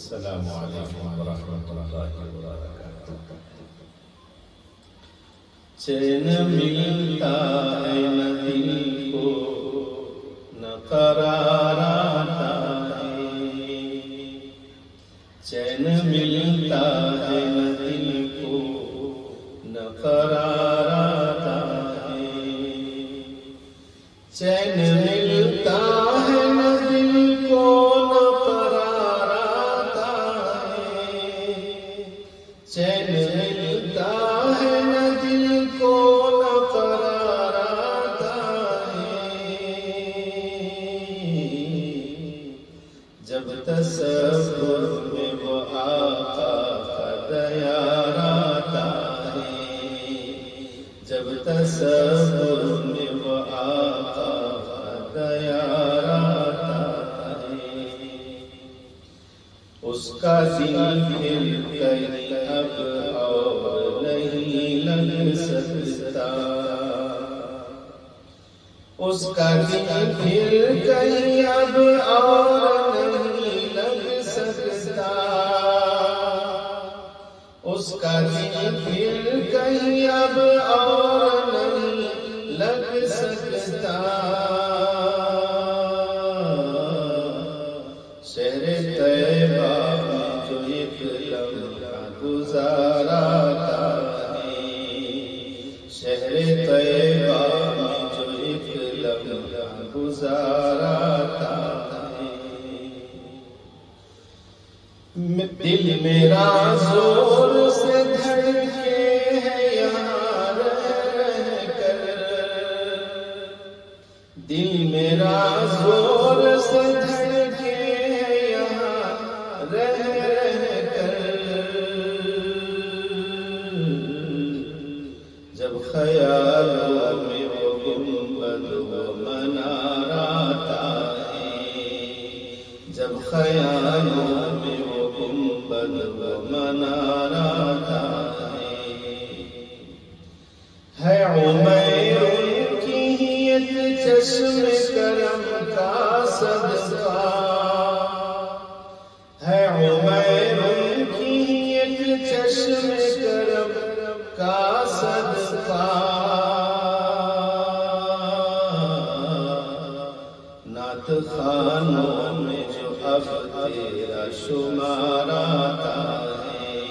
السلام علیکم ورحمۃ اللہ وبرکاتہ۔ چین ملتا ہے نہ دل کو نہ قرار آتا ہے، چین ملتا ہے نہ دل کو نہ قرار آتا ہے، چین ملتا ہے نہ دل کو نہ قرار آتا ہے، چین ملتا ہے نہ دل کو نہ قرار آتا ہے، جب تصور میں وہ آقا کا دیار آتا ہے، جب تصور میں وہ آقا کا دیار آتا ہے، اس کا دل پھر کہیں اب اور نہیں لگ سکتا، اس کا دل پھر کہیں اب اور نہیں لگ سکتا، اس کا دل پھر کہیں اب اور نہیں لگ سکتا، شہر طیبہ میں جو ایک لمحہ گزارا ہے، شہر طیبہ میں جو ایک لمحہ گزارا ہے، دل میرا زور سے دھڑکے ہے یہاں رہ کر، دل میرا زور سے دھڑکے ہے یہاں رہ کر، جب خیالوں میں وہ گنبد و منار آتا ہے، جب خیالوں میں وہ گنبد و منار آتا ہے عمیر کی ایک چشم کرم کا صدقہ، ہے عمیر کی ایک چشم کرم کا صدقہ، نعت خوانوں میں جو اب تیرا شمار آتا ہے،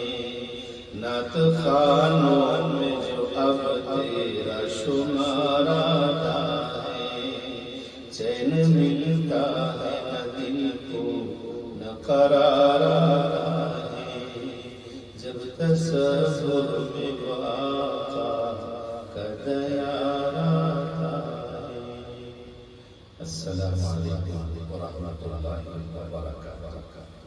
نعت خوانوں میں جو اب تیرا شمار آتا ہے، چین ملتا ہے نہ دل کو نہ قرار آتا ہے، جب تصور میں وہ آقا کا دیار آتا ہے۔ السلام علیکم ورحمۃ اللہ وبرکاتہ۔